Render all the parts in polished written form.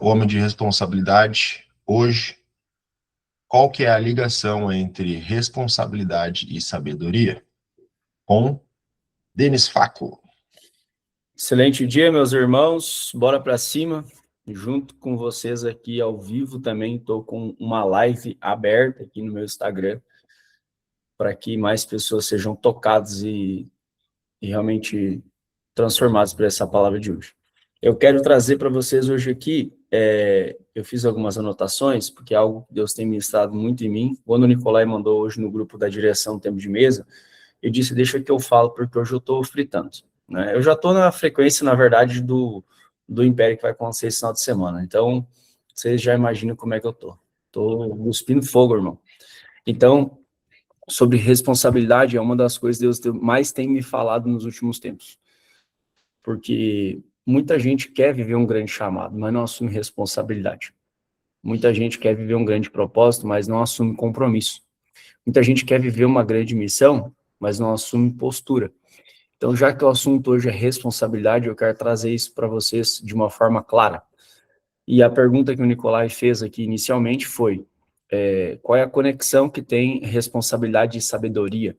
homem de responsabilidade, hoje, qual que é a ligação entre responsabilidade e sabedoria? Com Denis Facco. Excelente dia, meus irmãos. Bora para cima. Junto com vocês aqui ao vivo também. Estou com uma live aberta aqui no meu Instagram para que mais pessoas sejam tocadas e realmente transformadas por essa palavra de hoje. Eu quero trazer para vocês hoje aqui, eu fiz algumas anotações, porque é algo que Deus tem ministrado muito em mim. Quando o Nicolai mandou hoje no grupo da direção Tempo de Mesa, eu disse, deixa que eu falo, porque hoje eu estou fritando. Né? Eu já estou na frequência, na verdade, do Império que vai acontecer esse final de semana. Então, vocês já imaginam como é que eu estou. Estou cuspindo fogo, irmão. Então, sobre responsabilidade, é uma das coisas que Deus mais tem me falado nos últimos tempos. Porque muita gente quer viver um grande chamado, mas não assume responsabilidade. Muita gente quer viver um grande propósito, mas não assume compromisso. Muita gente quer viver uma grande missão, mas não assume postura. Então, já que o assunto hoje é responsabilidade, eu quero trazer isso para vocês de uma forma clara. E a pergunta que o Nicolai fez aqui inicialmente foi, qual é a conexão que tem responsabilidade e sabedoria?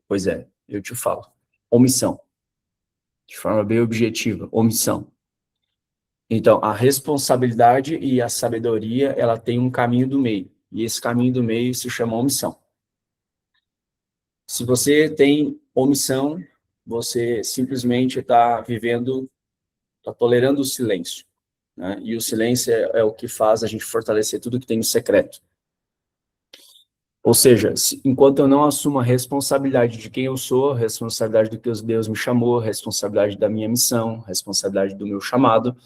Pois é, eu te falo. Omissão. De forma bem objetiva, omissão. Então, a responsabilidade e a sabedoria, ela tem um caminho do meio. E esse caminho do meio se chama omissão. Se você tem omissão, você simplesmente está vivendo, está tolerando o silêncio. Né? E o silêncio é o que faz a gente fortalecer tudo que tem no secreto. Ou seja, enquanto eu não assumo a responsabilidade de quem eu sou, a responsabilidade do que Deus me chamou, a responsabilidade da minha missão, a responsabilidade do meu chamado,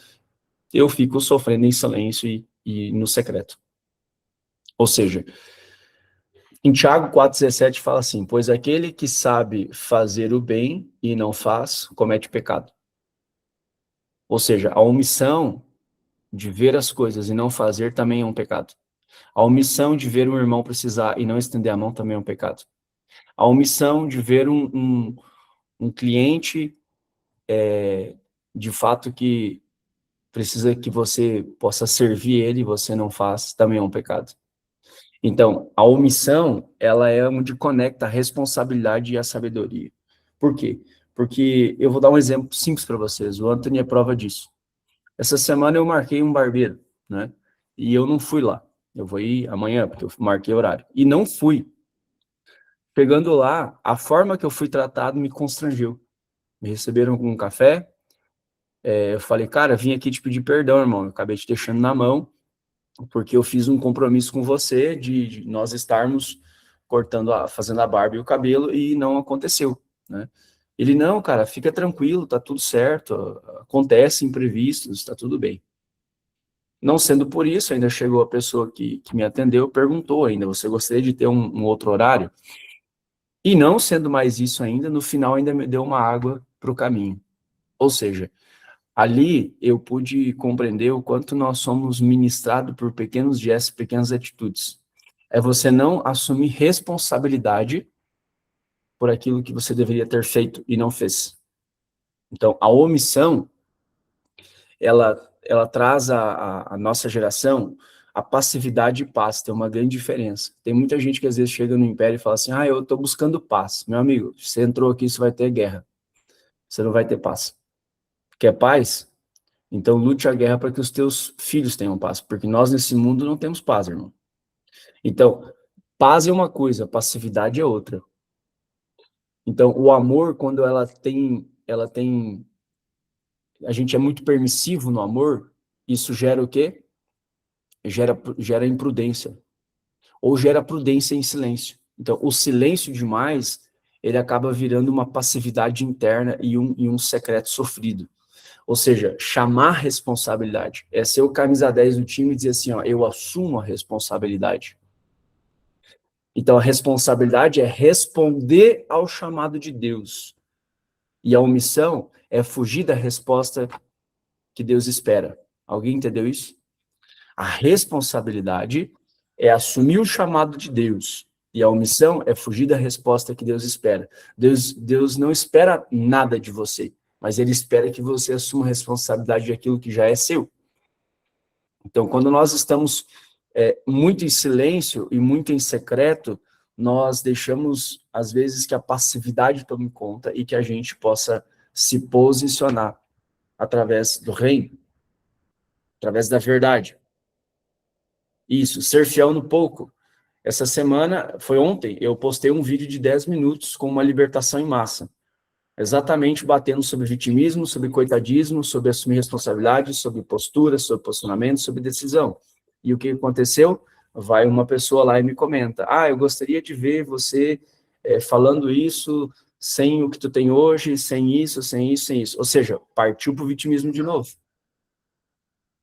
eu fico sofrendo em silêncio e no secreto. Ou seja, em Tiago 4,17 fala assim, pois aquele que sabe fazer o bem e não faz, comete pecado. Ou seja, a omissão de ver as coisas e não fazer também é um pecado. A omissão de ver um irmão precisar e não estender a mão também é um pecado. A omissão de ver um cliente, de fato, que precisa que você possa servir ele e você não faz, também é um pecado. Então, a omissão, ela é onde conecta a responsabilidade e a sabedoria. Por quê? Porque eu vou dar um exemplo simples para vocês, o Anthony é prova disso. Essa semana eu marquei um barbeiro, né? E eu não fui lá. Eu vou ir amanhã, porque eu marquei horário. E não fui. Chegando lá, a forma que eu fui tratado me constrangeu. Me receberam com um café. Eu falei, cara, vim aqui te pedir perdão, irmão. Eu acabei te deixando na mão, porque eu fiz um compromisso com você de nós estarmos fazendo a barba e o cabelo, e não aconteceu, né? Ele, não, cara, fica tranquilo, tá tudo certo, acontece imprevistos, tá tudo bem. Não sendo por isso, ainda chegou a pessoa que me atendeu, perguntou ainda, você gostaria de ter um outro horário? E não sendo mais isso ainda, no final ainda me deu uma água para o caminho. Ou seja, ali eu pude compreender o quanto nós somos ministrados por pequenos gestos, pequenas atitudes. É você não assumir responsabilidade por aquilo que você deveria ter feito e não fez. Então, a omissão, ela traz a nossa geração a passividade e paz, tem uma grande diferença. Tem muita gente que às vezes chega no Império e fala assim, eu estou buscando paz. Meu amigo, você entrou aqui, você vai ter guerra. Você não vai ter paz. Quer paz? Então lute a guerra para que os teus filhos tenham paz, porque nós nesse mundo não temos paz, irmão. Então, paz é uma coisa, passividade é outra. Então, o amor, quando a gente é muito permissivo no amor, isso gera o quê? Gera imprudência. Ou gera prudência em silêncio. Então, o silêncio demais, ele acaba virando uma passividade interna e um secreto sofrido. Ou seja, chamar responsabilidade. É ser o camisa 10 do time e dizer assim, eu assumo a responsabilidade. Então, a responsabilidade é responder ao chamado de Deus. E a omissão é fugir da resposta que Deus espera. Alguém entendeu isso? A responsabilidade é assumir o chamado de Deus. E a omissão é fugir da resposta que Deus espera. Deus não espera nada de você, mas ele espera que você assuma a responsabilidade de aquilo que já é seu. Então, quando nós estamos muito em silêncio e muito em secreto, nós deixamos, às vezes, que a passividade tome conta e que a gente possa se posicionar através do reino, através da verdade. Isso, ser fiel no pouco. Essa semana, foi ontem, eu postei um vídeo de 10 minutos com uma libertação em massa. Exatamente batendo sobre vitimismo, sobre coitadismo, sobre assumir responsabilidade, sobre postura, sobre posicionamento, sobre decisão. E o que aconteceu? Vai uma pessoa lá e me comenta, eu gostaria de ver você falando isso sem o que tu tem hoje, sem isso, sem isso, sem isso. Ou seja, partiu para o vitimismo de novo.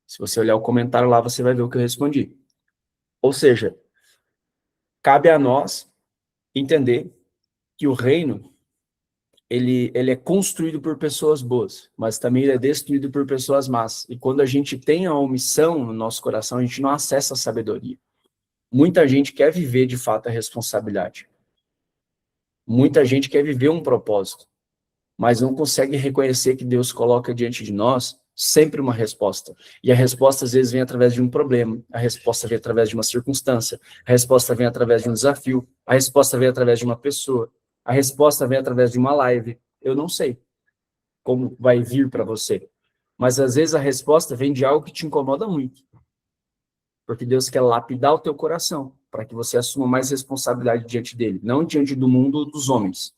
Se você olhar o comentário lá, você vai ver o que eu respondi. Ou seja, cabe a nós entender que o reino, ele é construído por pessoas boas, mas também ele é destruído por pessoas más. E quando a gente tem a omissão no nosso coração, a gente não acessa a sabedoria. Muita gente quer viver, de fato, a responsabilidade. Muita gente quer viver um propósito, mas não consegue reconhecer que Deus coloca diante de nós sempre uma resposta. E a resposta, às vezes, vem através de um problema, a resposta vem através de uma circunstância, a resposta vem através de um desafio, a resposta vem através de uma pessoa, a resposta vem através de uma live. Eu não sei como vai vir para você, mas às vezes a resposta vem de algo que te incomoda muito. Porque Deus quer lapidar o teu coração, para que você assuma mais responsabilidade diante dele. Não diante do mundo ou dos homens,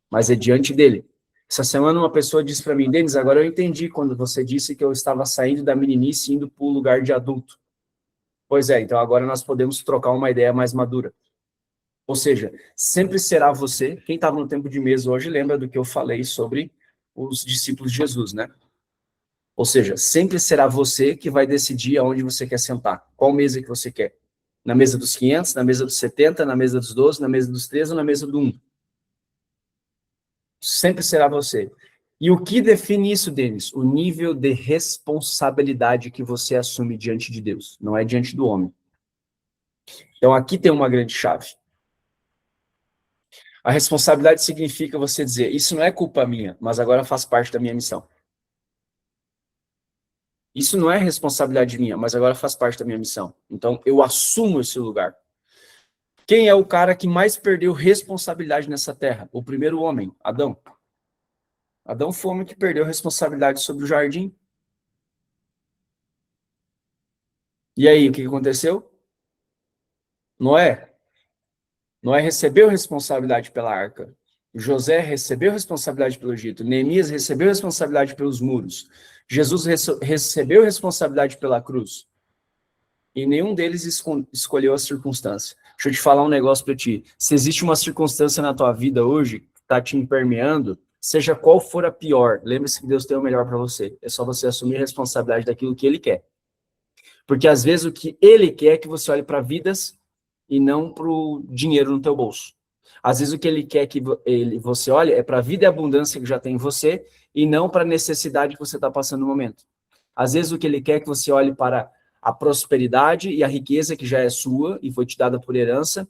mas é diante dele. Essa semana uma pessoa disse para mim, Denis, agora eu entendi quando você disse que eu estava saindo da meninice e indo para o lugar de adulto. Pois é, então agora nós podemos trocar uma ideia mais madura. Ou seja, sempre será você, quem estava no tempo de mesa hoje lembra do que eu falei sobre os discípulos de Jesus, né? Ou seja, sempre será você que vai decidir aonde você quer sentar, qual mesa que você quer. Na mesa dos 500, na mesa dos 70, na mesa dos 12, na mesa dos 13 ou na mesa do 1. Sempre será você. E o que define isso, Denis? O nível de responsabilidade que você assume diante de Deus, não é diante do homem. Então aqui tem uma grande chave. A responsabilidade significa você dizer, isso não é culpa minha, mas agora faz parte da minha missão. Isso não é responsabilidade minha, mas agora faz parte da minha missão. Então, eu assumo esse lugar. Quem é o cara que mais perdeu responsabilidade nessa terra? O primeiro homem, Adão. Adão foi o homem que perdeu responsabilidade sobre o jardim. E aí, o que aconteceu? Noé recebeu responsabilidade pela arca. José recebeu responsabilidade pelo Egito. Neemias recebeu responsabilidade pelos muros. Jesus recebeu responsabilidade pela cruz. E nenhum deles escolheu a circunstância. Deixa eu te falar um negócio para ti. Se existe uma circunstância na tua vida hoje que está te permeando, seja qual for a pior, lembre-se que Deus tem o melhor para você. É só você assumir a responsabilidade daquilo que Ele quer. Porque às vezes o que Ele quer é que você olhe para vidas e não para o dinheiro no teu bolso. Às vezes o que Ele quer que você olhe é para a vida e abundância que já tem em você e não para a necessidade que você está passando no momento. Às vezes o que Ele quer é que você olhe para a prosperidade e a riqueza que já é sua e foi te dada por herança,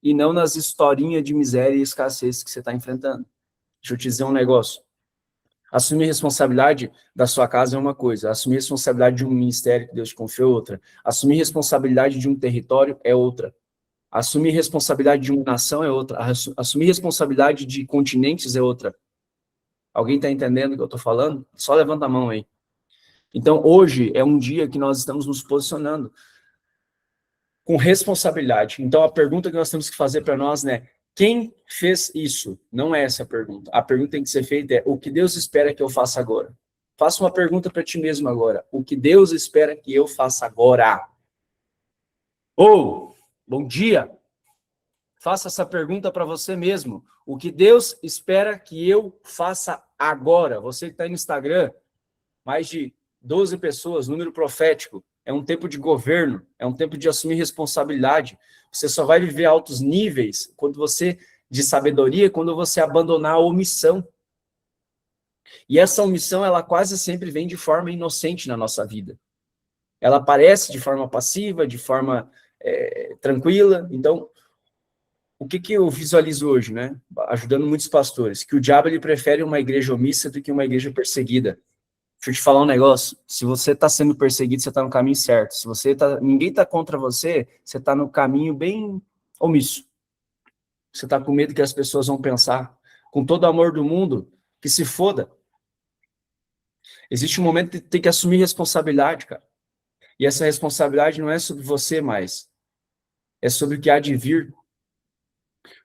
e não nas historinhas de miséria e escassez que você está enfrentando. Deixa eu te dizer um negócio. Assumir responsabilidade da sua casa é uma coisa, assumir responsabilidade de um ministério que Deus te confiou é outra, assumir responsabilidade de um território é outra, assumir responsabilidade de uma nação é outra, assumir responsabilidade de continentes é outra. Alguém está entendendo o que eu estou falando? Só levanta a mão aí. Então, hoje é um dia que nós estamos nos posicionando com responsabilidade. Então, a pergunta que nós temos que fazer para nós, né? Quem fez isso? Não é essa a pergunta. A pergunta que tem que ser feita é, o que Deus espera que eu faça agora? Faça uma pergunta para ti mesmo agora. O que Deus espera que eu faça agora? Ou, bom dia. Faça essa pergunta para você mesmo. O que Deus espera que eu faça agora? Você que está aí no Instagram, mais de 12 pessoas, número profético, é um tempo de governo, é um tempo de assumir responsabilidade. Você só vai viver altos níveis de sabedoria quando você abandonar a omissão. E essa omissão, ela quase sempre vem de forma inocente na nossa vida. Ela aparece de forma passiva, de forma tranquila. Então, o que eu visualizo hoje, né? Ajudando muitos pastores, que o diabo ele prefere uma igreja omissa do que uma igreja perseguida. Deixa eu te falar um negócio. Se você está sendo perseguido, você está no caminho certo. Se ninguém está contra você, você está no caminho bem omisso. Você está com medo que as pessoas vão pensar. Com todo o amor do mundo, que se foda. Existe um momento que tem que assumir responsabilidade, cara. E essa responsabilidade não é sobre você mais. É sobre o que há de vir.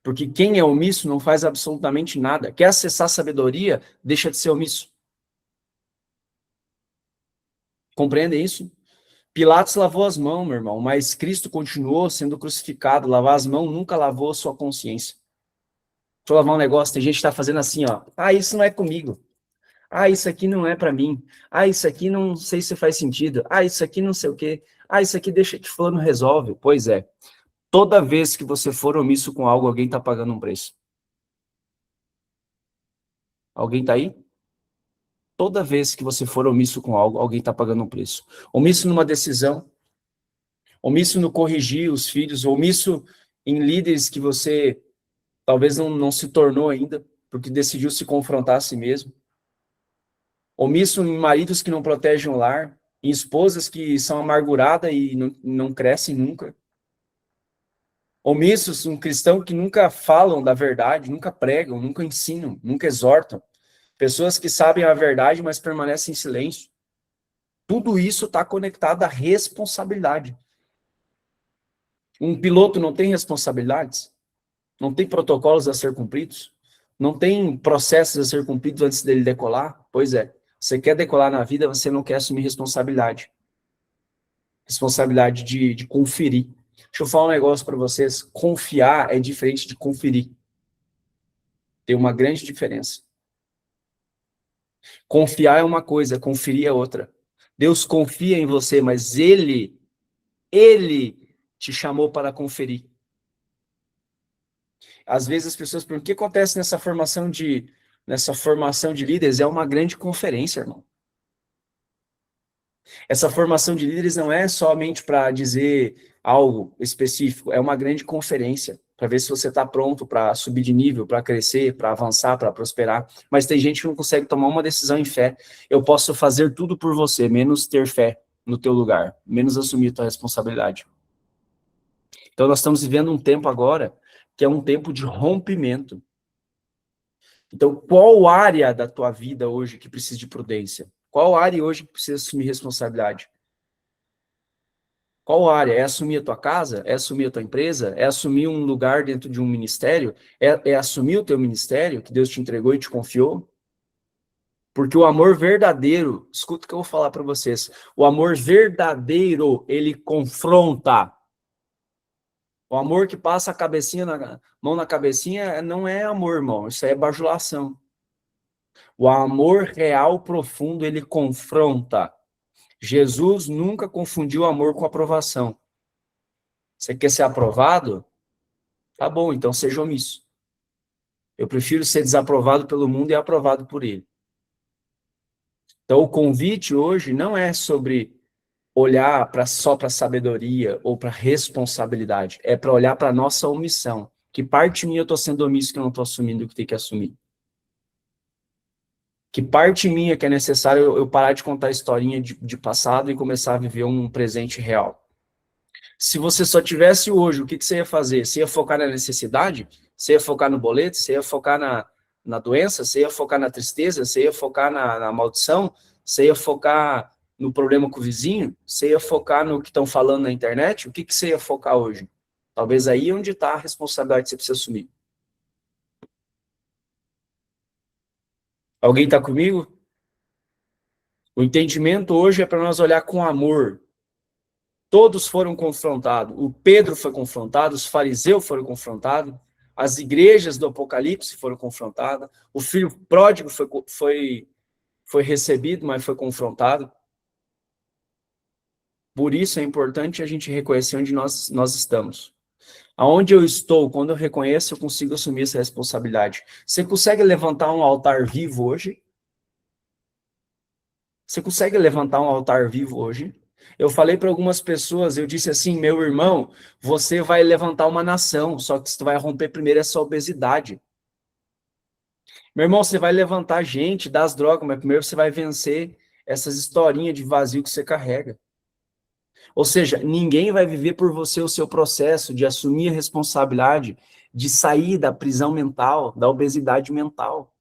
Porque quem é omisso não faz absolutamente nada. Quer acessar a sabedoria, deixa de ser omisso. Compreendem isso? Pilatos lavou as mãos, meu irmão, mas Cristo continuou sendo crucificado. Lavar as mãos nunca lavou a sua consciência. Deixa eu lavar um negócio, tem gente que está fazendo assim, ó. Ah, isso não é comigo. Ah, isso aqui não é para mim. Ah, isso aqui não sei se faz sentido. Ah, isso aqui não sei o quê. Ah, isso aqui deixa que fulano resolve. Pois é. Toda vez que você for omisso com algo, alguém está pagando um preço. Alguém está aí? Toda vez que você for omisso com algo, alguém está pagando um preço. Omisso numa decisão, omisso no corrigir os filhos, omisso em líderes que você talvez não se tornou ainda, porque decidiu se confrontar a si mesmo. Omisso em maridos que não protegem o lar, em esposas que são amarguradas e não crescem nunca. Omissos em cristãos que nunca falam da verdade, nunca pregam, nunca ensinam, nunca exortam. Pessoas que sabem a verdade, mas permanecem em silêncio. Tudo isso está conectado à responsabilidade. Um piloto não tem responsabilidades? Não tem protocolos a ser cumpridos? Não tem processos a ser cumpridos antes dele decolar? Pois é. Você quer decolar na vida, você não quer assumir responsabilidade. Responsabilidade de conferir. Deixa eu falar um negócio para vocês. Confiar é diferente de conferir. Tem uma grande diferença. Confiar é uma coisa, conferir é outra. Deus confia em você, mas Ele te chamou para conferir. Às vezes as pessoas perguntam, o que acontece nessa formação de líderes? É uma grande conferência, irmão. Essa formação de líderes não é somente para dizer algo específico, é uma grande conferência, para ver se você está pronto para subir de nível, para crescer, para avançar, para prosperar. Mas tem gente que não consegue tomar uma decisão em fé. Eu posso fazer tudo por você, menos ter fé no teu lugar, menos assumir tua responsabilidade. Então nós estamos vivendo um tempo agora que é um tempo de rompimento. Então, qual área da tua vida hoje que precisa de prudência? Qual área hoje que precisa assumir responsabilidade? Qual área? É assumir a tua casa? É assumir a tua empresa? É assumir um lugar dentro de um ministério? É assumir o teu ministério que Deus te entregou e te confiou? Porque o amor verdadeiro, escuta o que eu vou falar para vocês, o amor verdadeiro, ele confronta. O amor que passa a mão na cabecinha não é amor, irmão, isso é bajulação. O amor real, profundo, ele confronta. Jesus nunca confundiu amor com aprovação. Você quer ser aprovado? Tá bom, então seja omisso. Eu prefiro ser desaprovado pelo mundo e aprovado por ele. Então o convite hoje não é sobre olhar só para a sabedoria ou para a responsabilidade. É para olhar para a nossa omissão. Que parte minha eu estou sendo omisso que eu não estou assumindo o que tem que assumir? Que parte minha que é necessário eu parar de contar historinha de passado e começar a viver um presente real? Se você só tivesse hoje, o que você ia fazer? Você ia focar na necessidade? Você ia focar no boleto? Você ia focar na doença? Você ia focar na tristeza? Você ia focar na maldição? Você ia focar no problema com o vizinho? Você ia focar no que estão falando na internet? O que você ia focar hoje? Talvez aí onde está a responsabilidade que você precisa assumir. Alguém está comigo? O entendimento hoje é para nós olhar com amor. Todos foram confrontados. O Pedro foi confrontado, os fariseus foram confrontados, as igrejas do Apocalipse foram confrontadas, o filho pródigo foi recebido, mas foi confrontado. Por isso é importante a gente reconhecer onde nós estamos. Aonde eu estou, quando eu reconheço, eu consigo assumir essa responsabilidade. Você consegue levantar um altar vivo hoje? Você consegue levantar um altar vivo hoje? Eu falei para algumas pessoas, eu disse assim, meu irmão, você vai levantar uma nação, só que você vai romper primeiro essa obesidade. Meu irmão, você vai levantar gente das drogas, mas primeiro você vai vencer essas historinhas de vazio que você carrega. Ou seja, ninguém vai viver por você o seu processo de assumir a responsabilidade de sair da prisão mental, da obesidade mental.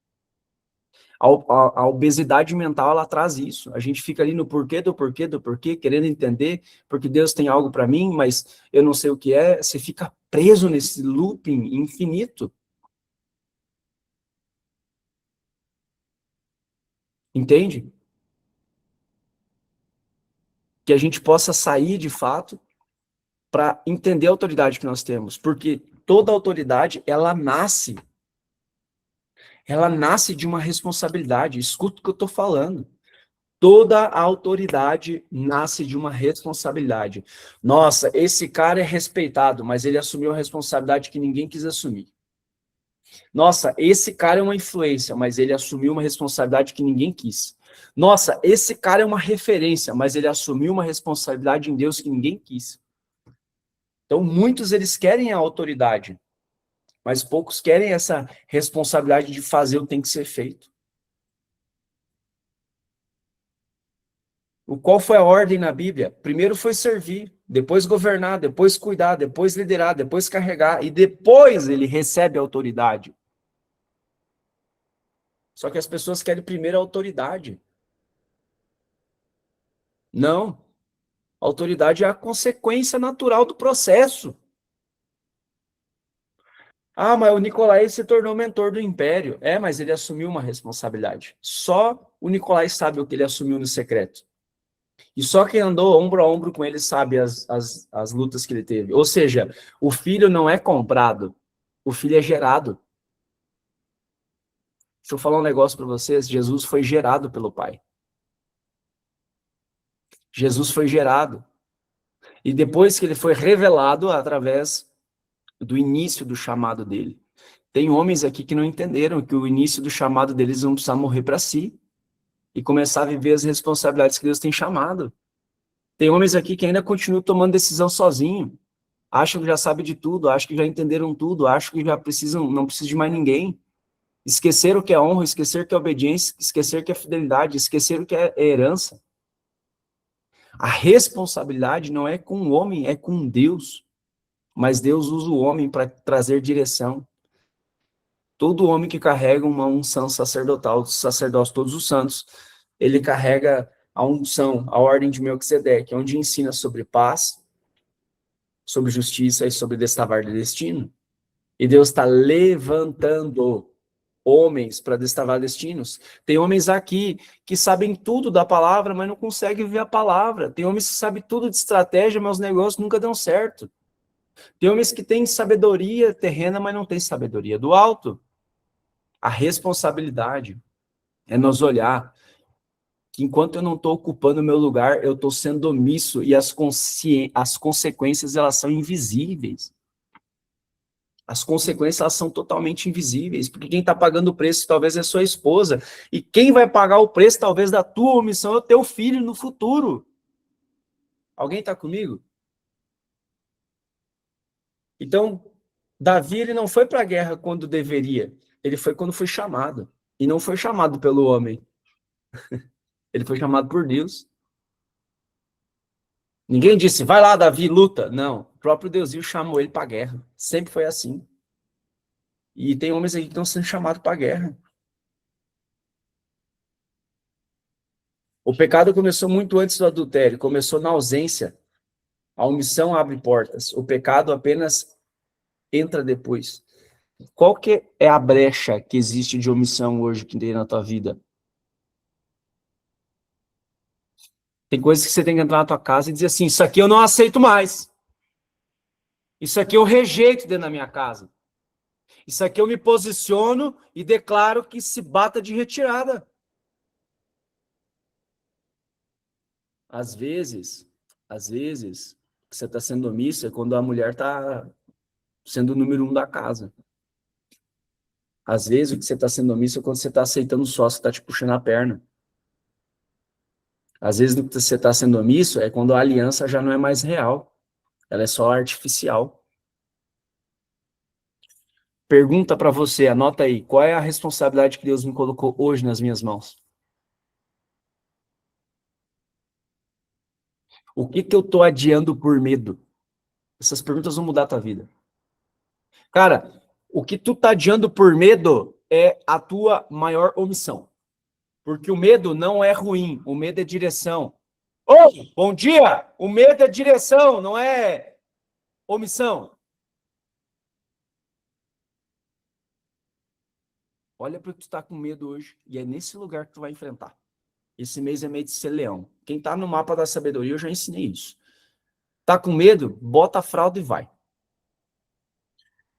A obesidade mental, ela traz isso. A gente fica ali no porquê, do porquê, do porquê, querendo entender, porque Deus tem algo para mim, mas eu não sei o que é. Você fica preso nesse looping infinito. Entende? Que a gente possa sair, de fato, para entender a autoridade que nós temos. Porque toda autoridade, ela nasce de uma responsabilidade. Escuta o que eu estou falando. Toda a autoridade nasce de uma responsabilidade. Nossa, esse cara é respeitado, mas ele assumiu a responsabilidade que ninguém quis assumir. Nossa, esse cara é uma influência, mas ele assumiu uma responsabilidade que ninguém quis. Nossa, esse cara é uma referência, mas ele assumiu uma responsabilidade em Deus que ninguém quis. Então, muitos eles querem a autoridade, mas poucos querem essa responsabilidade de fazer o que tem que ser feito. Qual foi a ordem na Bíblia? Primeiro foi servir, depois governar, depois cuidar, depois liderar, depois carregar, e depois ele recebe a autoridade. Só que as pessoas querem primeiro a autoridade. Não. A autoridade é a consequência natural do processo. Ah, mas o Nicolai se tornou mentor do império. É, mas ele assumiu uma responsabilidade. Só o Nicolai sabe o que ele assumiu no secreto. E só quem andou ombro a ombro com ele sabe as lutas que ele teve. Ou seja, o filho não é comprado, o filho é gerado. Deixa eu falar um negócio para vocês. Jesus foi gerado pelo Pai. Jesus foi gerado. E depois que ele foi revelado através do início do chamado dele. Tem homens aqui que não entenderam que o início do chamado deles vão precisar morrer para si e começar a viver as responsabilidades que Deus tem chamado. Tem homens aqui que ainda continuam tomando decisão sozinho, acham que já sabem de tudo, acham que já entenderam tudo, acham que já precisam, não precisam de mais ninguém. Esqueceram o que é honra, esqueceram o que é obediência, esqueceram o que é fidelidade, esqueceram o que é herança. A responsabilidade não é com o homem, é com Deus. Mas Deus usa o homem para trazer direção. Todo homem que carrega uma unção sacerdotal, do sacerdócio todos os santos, ele carrega a unção, a ordem de Melquisedeque, onde ensina sobre paz, sobre justiça e sobre destravar de destino. E Deus está levantando homens para destravar destinos. Tem homens aqui que sabem tudo da palavra, mas não conseguem viver a palavra. Tem homens que sabem tudo de estratégia, mas os negócios nunca dão certo. Tem homens que têm sabedoria terrena, mas não têm sabedoria do alto. A responsabilidade é nos olhar que enquanto eu não estou ocupando o meu lugar, eu estou sendo omisso e as consequências elas são invisíveis. As consequências elas são totalmente invisíveis, porque quem está pagando o preço talvez é sua esposa, e quem vai pagar o preço talvez da tua omissão é o teu filho no futuro. Alguém está comigo? Então, Davi ele não foi para a guerra quando deveria, ele foi quando foi chamado, e não foi chamado pelo homem, ele foi chamado por Deus. Ninguém disse, vai lá, Davi, luta. Não, o próprio Deusio chamou ele para a guerra. Sempre foi assim. E tem homens aí que estão sendo chamados para a guerra. O pecado começou muito antes do adultério, começou na ausência. A omissão abre portas. O pecado apenas entra depois. Qual que é a brecha que existe de omissão hoje que tem na tua vida? Tem coisas que você tem que entrar na tua casa e dizer assim, isso aqui eu não aceito mais. Isso aqui eu rejeito dentro da minha casa. Isso aqui eu me posiciono e declaro que se bata de retirada. Às vezes, que você está sendo omisso é quando a mulher está sendo o número 1 da casa. Às vezes, o que você está sendo omisso é quando você está aceitando o sócio que está te puxando a perna. Às vezes, o que você está sendo omisso é quando a aliança já não é mais real. Ela é só artificial. Pergunta para você, anota aí, qual é a responsabilidade que Deus me colocou hoje nas minhas mãos? O que que eu tô adiando por medo? Essas perguntas vão mudar a tua vida. Cara, o que tu tá adiando por medo é a tua maior omissão. Porque o medo não é ruim, o medo é direção. Ô, bom dia! O medo é direção, não é omissão. Olha para o que tu tá com medo hoje e é nesse lugar que tu vai enfrentar. Esse mês é mês de ser leão. Quem tá no mapa da sabedoria, eu já ensinei isso. Tá com medo? Bota a fralda e vai.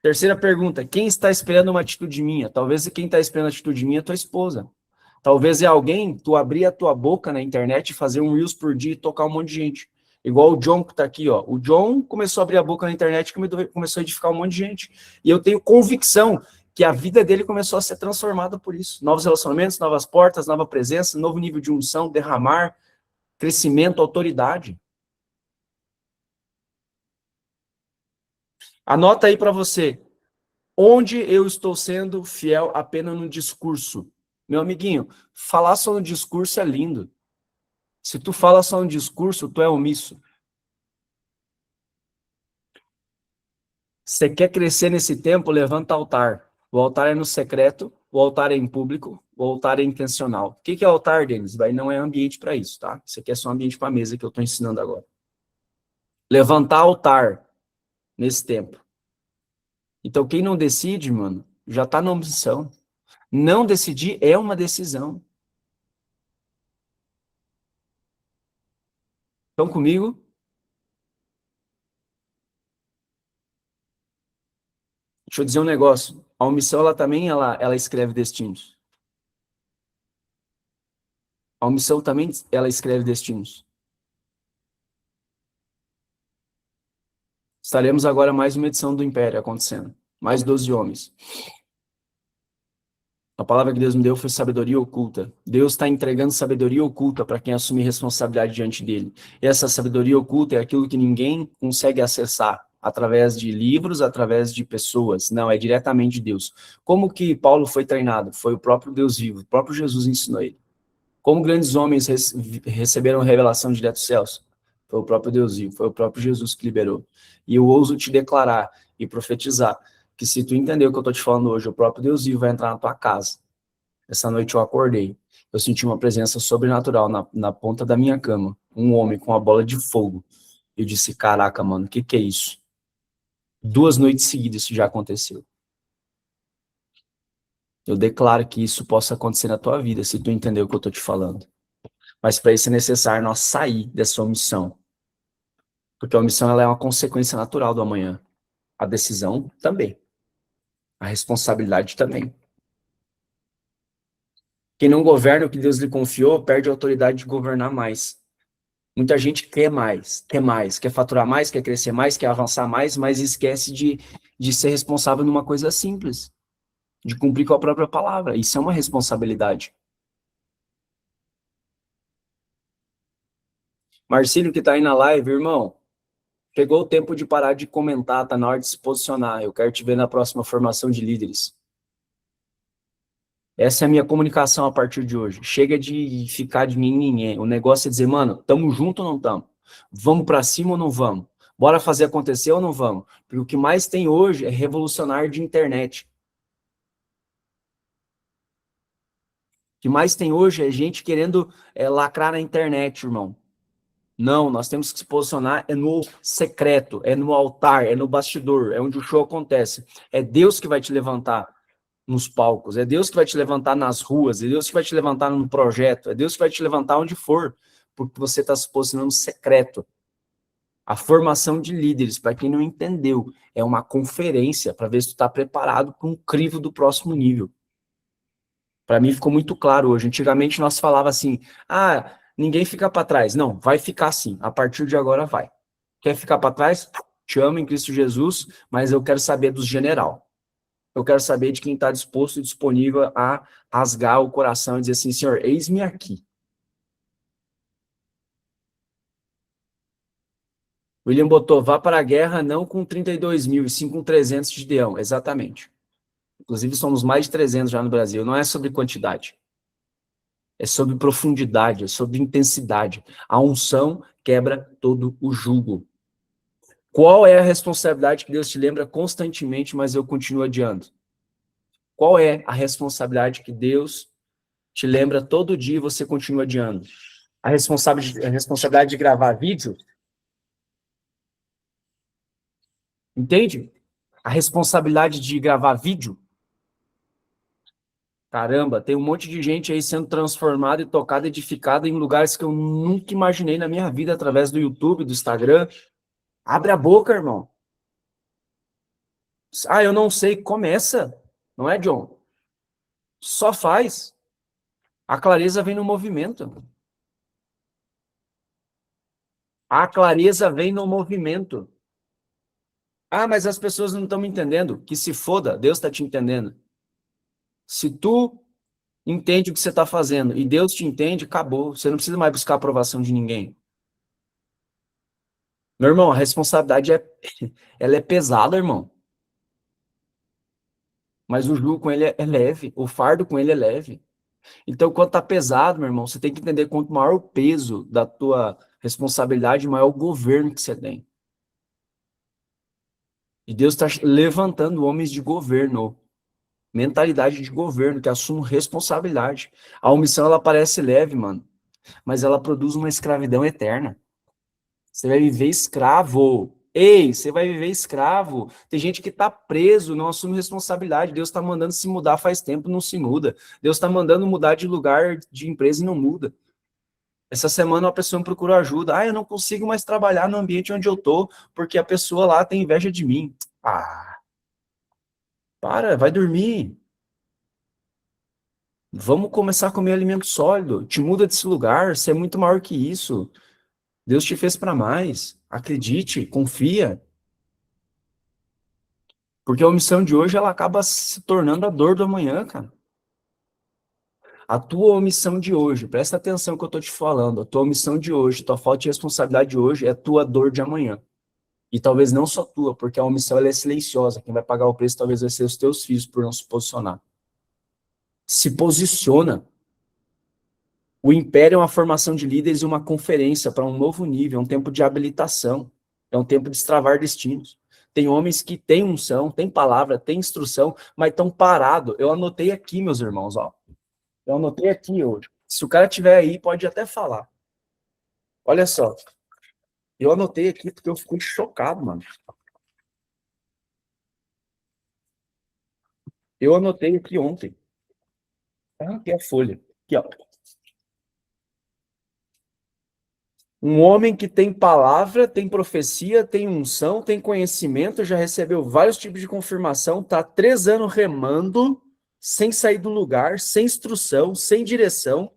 Terceira pergunta, quem está esperando uma atitude minha? Talvez quem está esperando uma atitude minha é tua esposa. Talvez é alguém, tu abrir a tua boca na internet e fazer um Reels por dia e tocar um monte de gente. Igual o John que tá aqui, ó. O John começou a abrir a boca na internet e começou a edificar um monte de gente. E eu tenho convicção que a vida dele começou a ser transformada por isso. Novos relacionamentos, novas portas, nova presença, novo nível de unção, derramar, crescimento, autoridade. Anota aí para você. Onde eu estou sendo fiel apenas no discurso? Meu amiguinho, falar só no discurso é lindo. Se tu fala só no discurso, tu é omisso. Você quer crescer nesse tempo, levanta altar. O altar é no secreto, o altar é em público, o altar é intencional. O que é altar, Denis? Vai, não é ambiente para isso, tá? Isso aqui é só ambiente para a mesa que eu estou ensinando agora. Levantar altar nesse tempo. Então, quem não decide, mano, já tá na omissão. Não decidir é uma decisão. Estão comigo? Deixa eu dizer um negócio. A omissão, ela também, ela escreve destinos. A omissão também, ela escreve destinos. Estaremos agora mais uma edição do Império acontecendo. Mais 12 homens. A palavra que Deus me deu foi sabedoria oculta. Deus está entregando sabedoria oculta para quem assumir responsabilidade diante dele. E essa sabedoria oculta é aquilo que ninguém consegue acessar através de livros, através de pessoas. Não, é diretamente de Deus. Como que Paulo foi treinado? Foi o próprio Deus vivo, o próprio Jesus ensinou ele. Como grandes homens receberam revelação direto dos céus? Foi o próprio Deus vivo, foi o próprio Jesus que liberou. E eu ouso te declarar e profetizar que se tu entender o que eu estou te falando hoje, o próprio Deus vivo vai entrar na tua casa. Essa noite eu acordei, eu senti uma presença sobrenatural na ponta da minha cama, um homem com uma bola de fogo. Eu disse, caraca, mano, o que é isso? 2 noites seguidas isso já aconteceu. Eu declaro que isso possa acontecer na tua vida, se tu entender o que eu estou te falando. Mas para isso é necessário nós sair dessa omissão. Porque a omissão ela é uma consequência natural do amanhã. A decisão também. A responsabilidade também. Quem não governa o que Deus lhe confiou, perde a autoridade de governar mais. Muita gente quer mais, quer faturar mais, quer crescer mais, quer avançar mais, mas esquece de ser responsável numa coisa simples. De cumprir com a própria palavra. Isso é uma responsabilidade. Marcílio, que está aí na live, irmão, chegou o tempo de parar de comentar, tá na hora de se posicionar. Eu quero te ver na próxima formação de líderes. Essa é a minha comunicação a partir de hoje. Chega de ficar de ninguém. O negócio é dizer, mano, tamo junto ou não tamo? Vamos para cima ou não vamos? Bora fazer acontecer ou não vamos? Porque o que mais tem hoje é revolucionário de internet. O que mais tem hoje é gente querendo lacrar na internet, irmão. Não, nós temos que se posicionar no secreto, é no altar, é no bastidor, é onde o show acontece. É Deus que vai te levantar nos palcos, é Deus que vai te levantar nas ruas, é Deus que vai te levantar no projeto, é Deus que vai te levantar onde for, porque você está se posicionando secreto. A formação de líderes, para quem não entendeu, é uma conferência para ver se tu está preparado para um crivo do próximo nível. Para mim ficou muito claro hoje. Antigamente nós falava assim, ninguém fica para trás. Não, vai ficar sim. A partir de agora vai. Quer ficar para trás? Te amo em Cristo Jesus, mas eu quero saber dos general. Eu quero saber de quem está disposto e disponível a rasgar o coração e dizer assim, Senhor, eis-me aqui. William botou, vá para a guerra não com 32 mil, e sim com 300 de Deão. Exatamente. Inclusive somos mais de 300 já no Brasil. Não é sobre quantidade. É sobre profundidade, é sobre intensidade. A unção quebra todo o jugo. Qual é a responsabilidade que Deus te lembra constantemente, mas eu continuo adiando? Qual é a responsabilidade que Deus te lembra todo dia e você continua adiando? A responsabilidade de gravar vídeo? Entende? A responsabilidade de gravar vídeo? Caramba, tem um monte de gente aí sendo transformada e tocada, edificada em lugares que eu nunca imaginei na minha vida, através do YouTube, do Instagram. Abre a boca, irmão. Ah, eu não sei. Começa. Não é, John? Só faz. A clareza vem no movimento. A clareza vem no movimento. Ah, mas as pessoas não estão me entendendo. Que se foda, Deus está te entendendo. Se tu entende o que você está fazendo e Deus te entende, acabou. Você não precisa mais buscar a aprovação de ninguém. Meu irmão, a responsabilidade ela é pesada, irmão. Mas o jugo com ele é leve. O fardo com ele é leve. Então, quando tá pesado, meu irmão, você tem que entender quanto maior o peso da tua responsabilidade, maior o governo que você tem. E Deus está levantando homens de governo, mentalidade de governo, que assumam responsabilidade. A omissão, ela parece leve, mano, mas ela produz uma escravidão eterna. Você vai viver escravo. Ei, você vai viver escravo. Tem gente que está preso, não assume responsabilidade. Deus está mandando se mudar faz tempo, não se muda. Deus está mandando mudar de lugar, de empresa e não muda. Essa semana uma pessoa me procurou ajuda. Ah, eu não consigo mais trabalhar no ambiente onde eu tô, porque a pessoa lá tem inveja de mim. Ah, para, vai dormir. Vamos começar a comer alimento sólido. Te muda desse lugar, você é muito maior que isso. Deus te fez para mais. Acredite, confia. Porque a omissão de hoje, ela acaba se tornando a dor do amanhã, cara. A tua omissão de hoje, presta atenção no que eu tô te falando, a tua omissão de hoje, tua falta de responsabilidade de hoje é a tua dor de amanhã. E talvez não só tua, porque a omissão ela é silenciosa. Quem vai pagar o preço talvez vai ser os teus filhos por não se posicionar. Se posiciona. O império é uma formação de líderes e uma conferência para um novo nível, é um tempo de habilitação, é um tempo de destravar destinos. Tem homens que têm unção, têm palavra, têm instrução, mas estão parados. Eu anotei aqui, meus irmãos, ó. Eu anotei aqui hoje. Se o cara tiver aí, pode até falar. Olha só. Eu anotei aqui porque eu fiquei chocado, mano. Eu anotei aqui ontem. Aqui é a folha. Aqui, ó. Um homem que tem palavra, tem profecia, tem unção, tem conhecimento, já recebeu vários tipos de confirmação, tá 3 anos remando, sem sair do lugar, sem instrução, sem direção.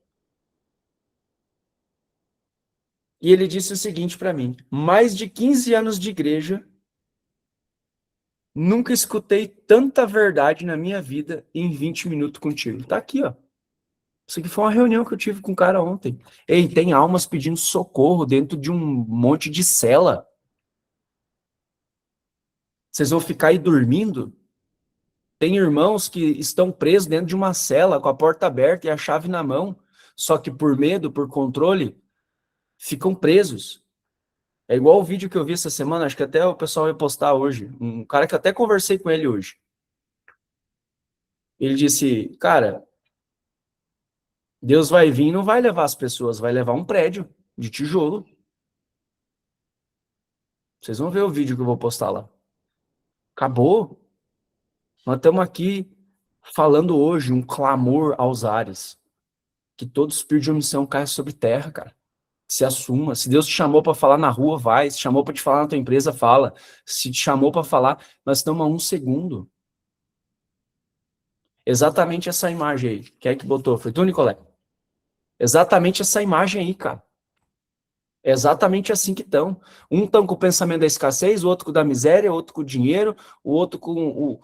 E ele disse o seguinte para mim: mais de 15 anos de igreja, nunca escutei tanta verdade na minha vida em 20 minutos contigo. Tá aqui, ó. Isso aqui foi uma reunião que eu tive com um cara ontem. Ei, tem almas pedindo socorro dentro de um monte de cela. Vocês vão ficar aí dormindo? Tem irmãos que estão presos dentro de uma cela com a porta aberta e a chave na mão, só que por medo, por controle, ficam presos. É igual o vídeo que eu vi essa semana, acho que até o pessoal vai postar hoje. Um cara que até conversei com ele hoje. Ele disse, cara, Deus vai vir e não vai levar as pessoas, vai levar um prédio de tijolo. Vocês vão ver o vídeo que eu vou postar lá. Acabou. Nós estamos aqui falando hoje um clamor aos ares. Que todo espírito de omissão caia sobre terra, cara. Se assuma. Se Deus te chamou para falar na rua, vai. Se chamou para te falar na tua empresa, fala. Se te chamou para falar, nós estamos a 1 segundo. Exatamente essa imagem aí. Quem é que botou? Foi tu, Nicolé? Exatamente essa imagem aí, cara. É exatamente assim que estão. Um estão com o pensamento da escassez, o outro com o da miséria, o outro com o dinheiro, o outro com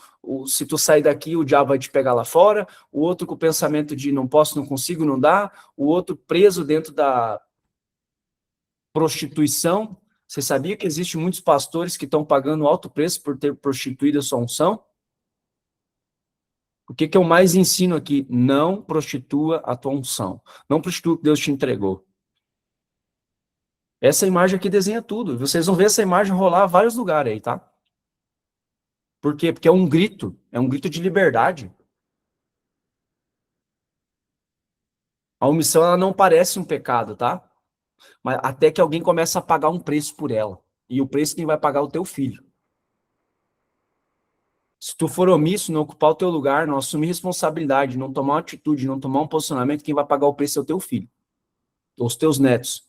se tu sair daqui, o diabo vai te pegar lá fora, o outro com o pensamento de não posso, não consigo, não dá, o outro preso dentro da prostituição. Você sabia que existe muitos pastores que estão pagando alto preço por ter prostituído a sua unção? O que eu mais ensino aqui? Não prostitua a tua unção. Não prostitua o que Deus te entregou. Essa imagem aqui desenha tudo. Vocês vão ver essa imagem rolar em vários lugares aí, tá? Por quê? Porque é um grito de liberdade. A omissão, ela não parece um pecado, tá? Mas até que alguém começa a pagar um preço por ela. E o preço quem vai pagar é o teu filho. Se tu for omisso, não ocupar o teu lugar, não assumir responsabilidade, não tomar uma atitude, não tomar um posicionamento, quem vai pagar o preço é o teu filho. Ou os teus netos.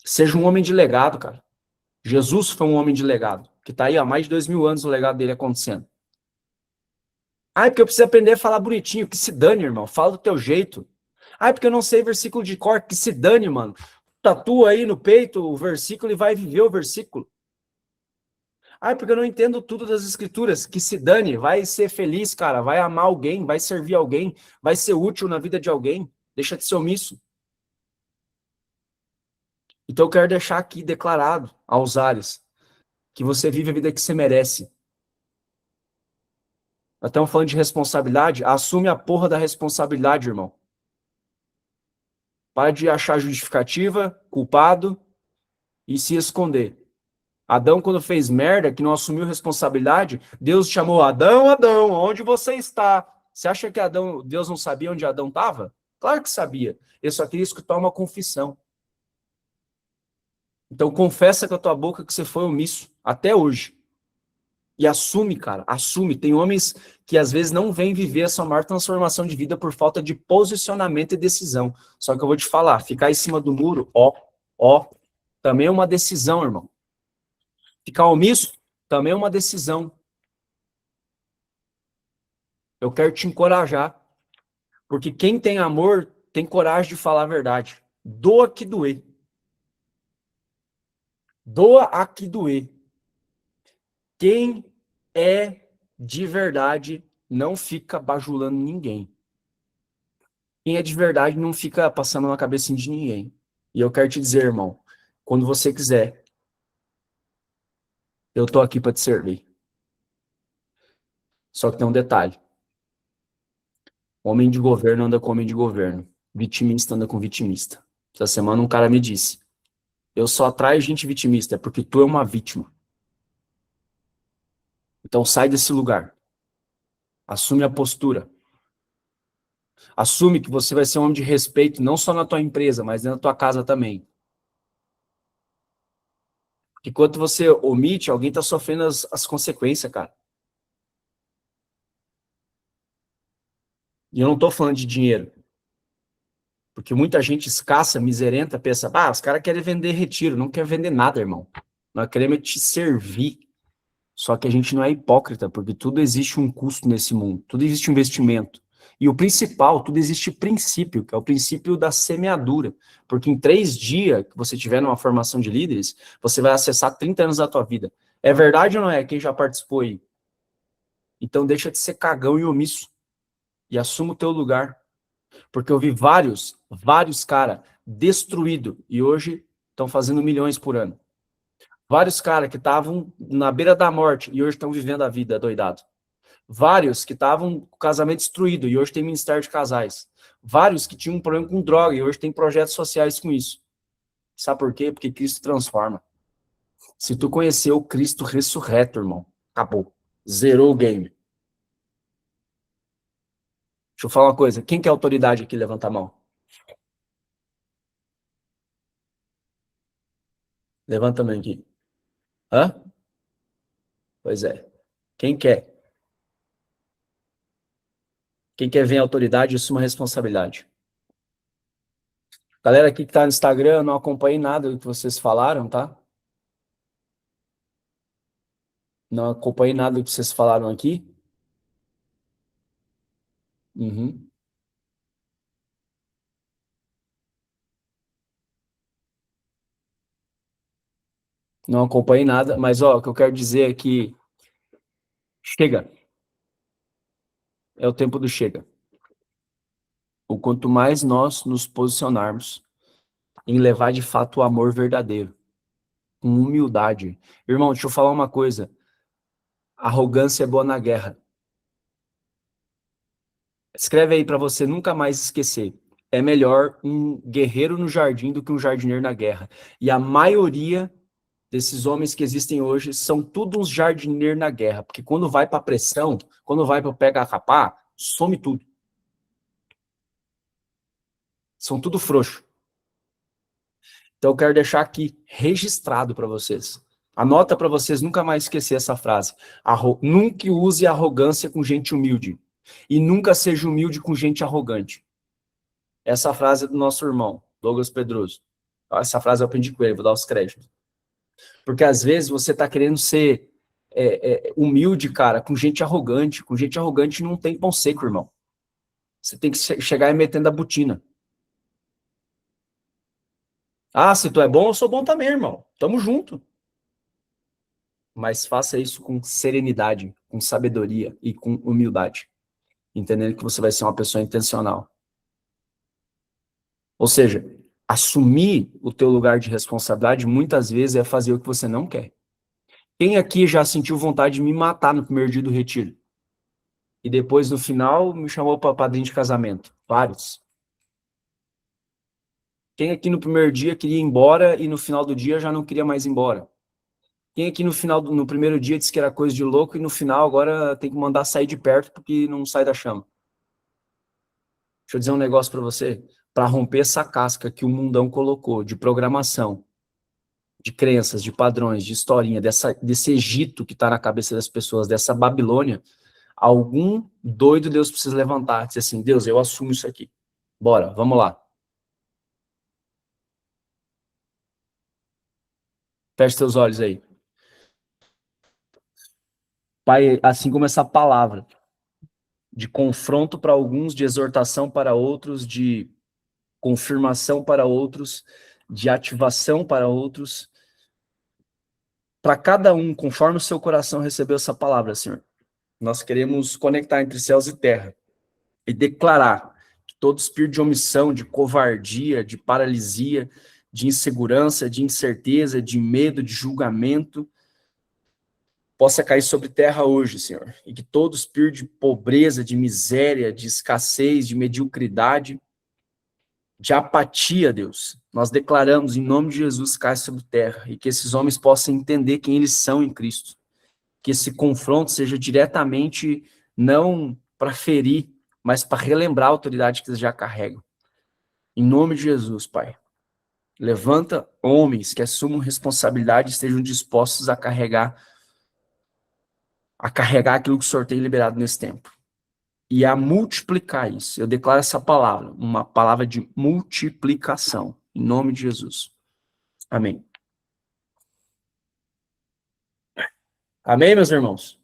Seja um homem de legado, cara. Jesus foi um homem de legado, que tá aí há mais de 2000 anos o legado dele acontecendo. Ah, é porque eu preciso aprender a falar bonitinho. Que se dane, irmão. Fala do teu jeito. Ah, é porque eu não sei versículo de cor. Que se dane, mano. Tatua aí no peito o versículo e vai viver o versículo. Ah, é porque eu não entendo tudo das escrituras. Que se dane. Vai ser feliz, cara. Vai amar alguém. Vai servir alguém. Vai ser útil na vida de alguém. Deixa de ser omisso. Então eu quero deixar aqui declarado aos ares que você vive a vida que você merece. Nós estamos falando de responsabilidade. Assume a porra da responsabilidade, irmão. Para de achar justificativa, culpado e se esconder. Adão, quando fez merda, que não assumiu responsabilidade, Deus chamou Adão, Adão, onde você está? Você acha que Deus não sabia onde Adão estava? Claro que sabia. Ele só queria escutar uma confissão. Então confessa com a tua boca que você foi omisso, até hoje. E assume, cara, assume. Tem homens que às vezes não vêm viver a sua maior transformação de vida por falta de posicionamento e decisão. Só que eu vou te falar, ficar em cima do muro, também é uma decisão, irmão. Ficar omisso, também é uma decisão. Eu quero te encorajar, porque quem tem amor tem coragem de falar a verdade. Doa que doer. Doa a que doer. Quem é de verdade não fica bajulando ninguém. Quem é de verdade não fica passando na cabeça de ninguém. E eu quero te dizer, irmão, quando você quiser, eu tô aqui para te servir. Só que tem um detalhe. Homem de governo anda com homem de governo. Vitimista anda com vitimista. Essa semana um cara me disse, eu só atraio gente vitimista, é porque tu é uma vítima. Então sai desse lugar. Assume a postura. Assume que você vai ser um homem de respeito, não só na tua empresa, mas dentro da tua casa também. Porque enquanto você omite, alguém está sofrendo as consequências, cara. E eu não estou falando de dinheiro. Porque muita gente escassa, miserenta, pensa, os caras querem vender retiro. Não quer vender nada, irmão. Nós queremos te servir. Só que a gente não é hipócrita, porque tudo existe um custo nesse mundo. Tudo existe um investimento. E o principal, tudo existe princípio, que é o princípio da semeadura. Porque em 3 dias que você tiver numa formação de líderes, você vai acessar 30 anos da tua vida. É verdade ou não é? Quem já participou aí? Então deixa de ser cagão e omisso. E assuma o teu lugar. Porque eu vi vários caras destruídos e hoje estão fazendo milhões por ano. Vários caras que estavam na beira da morte e hoje estão vivendo a vida doidado. Vários que estavam com o casamento destruído e hoje tem ministério de casais. Vários que tinham um problema com droga e hoje tem projetos sociais com isso. Sabe por quê? Porque Cristo transforma. Se tu conheceu o Cristo ressurreto, irmão, acabou. Zerou o game. Deixa eu falar uma coisa. Quem que é autoridade aqui? Levanta a mão. Levanta a mão aqui. Hã? Pois é. Quem quer? Quem quer ver a autoridade, assuma a responsabilidade. Galera aqui que tá no Instagram, eu não acompanhei nada do que vocês falaram, tá? Não acompanhei nada do que vocês falaram aqui. Uhum. Não acompanhei nada, mas ó, o que eu quero dizer é que chega. É o tempo do chega. O quanto mais nós nos posicionarmos em levar de fato o amor verdadeiro, com humildade. Irmão, deixa eu falar uma coisa. Arrogância é boa na guerra. Escreve aí para você nunca mais esquecer. É melhor um guerreiro no jardim do que um jardineiro na guerra. E a maioria desses homens que existem hoje são tudo uns jardineiros na guerra, porque quando vai para pressão, quando vai para pegar a capar, some tudo. São tudo frouxo. Então eu quero deixar aqui registrado para vocês. Anota para vocês nunca mais esquecer essa frase. Nunca use arrogância com gente humilde. E nunca seja humilde com gente arrogante. Essa frase é do nosso irmão, Douglas Pedroso. Essa frase eu aprendi com ele, vou dar os créditos. Porque às vezes você está querendo ser humilde, cara, com gente arrogante. Com gente arrogante não tem pão seco, irmão. Você tem que chegar e metendo a botina. Ah, se tu é bom, eu sou bom também, irmão. Tamo junto. Mas faça isso com serenidade, com sabedoria e com humildade. Entendendo que você vai ser uma pessoa intencional. Ou seja, assumir o teu lugar de responsabilidade muitas vezes é fazer o que você não quer. Quem aqui já sentiu vontade de me matar no primeiro dia do retiro? E depois, no final, me chamou para padrinho de casamento? Vários. Quem aqui no primeiro dia queria ir embora e no final do dia já não queria mais ir embora? Quem aqui no primeiro dia disse que era coisa de louco e no final agora tem que mandar sair de perto porque não sai da chama? Deixa eu dizer um negócio para você. Para romper essa casca que o mundão colocou de programação, de crenças, de padrões, de historinha, desse Egito que está na cabeça das pessoas, dessa Babilônia, algum doido Deus precisa levantar, dizer assim, Deus, eu assumo isso aqui. Bora, vamos lá. Feche seus olhos aí. Pai, assim como essa palavra de confronto para alguns, de exortação para outros, de confirmação para outros, de ativação para outros, para cada um, conforme o seu coração recebeu essa palavra, Senhor. Nós queremos conectar entre céus e terra e declarar que todo espírito de omissão, de covardia, de paralisia, de insegurança, de incerteza, de medo, de julgamento, possa cair sobre terra hoje, Senhor. E que todo espírito de pobreza, de miséria, de escassez, de mediocridade, de apatia, Deus, nós declaramos em nome de Jesus caia sobre terra e que esses homens possam entender quem eles são em Cristo. Que esse confronto seja diretamente não para ferir, mas para relembrar a autoridade que eles já carregam. Em nome de Jesus, Pai. Levanta homens que assumam responsabilidade e estejam dispostos a carregar aquilo que o Senhor tem liberado nesse tempo. E a multiplicar isso. Eu declaro essa palavra, uma palavra de multiplicação. Em nome de Jesus. Amém. Amém, meus irmãos?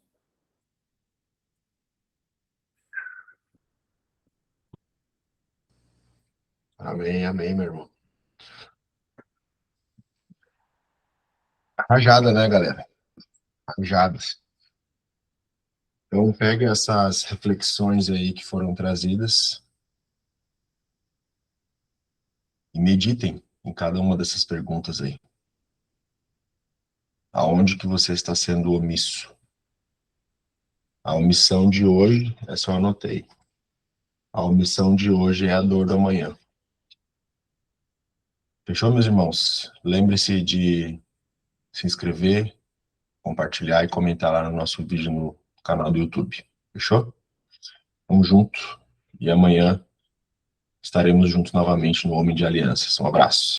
Amém, amém, meu irmão. Rajada, né, galera? Rajadas. Então, pega essas reflexões aí que foram trazidas e meditem em cada uma dessas perguntas aí. Aonde que você está sendo omisso? A omissão de hoje, essa eu anotei. A omissão de hoje é a dor do amanhã. Fechou, meus irmãos? Lembre-se de se inscrever, compartilhar e comentar lá no nosso vídeo no canal do YouTube. Fechou? Vamos junto. E amanhã estaremos juntos novamente no Homem de Alianças. Um abraço.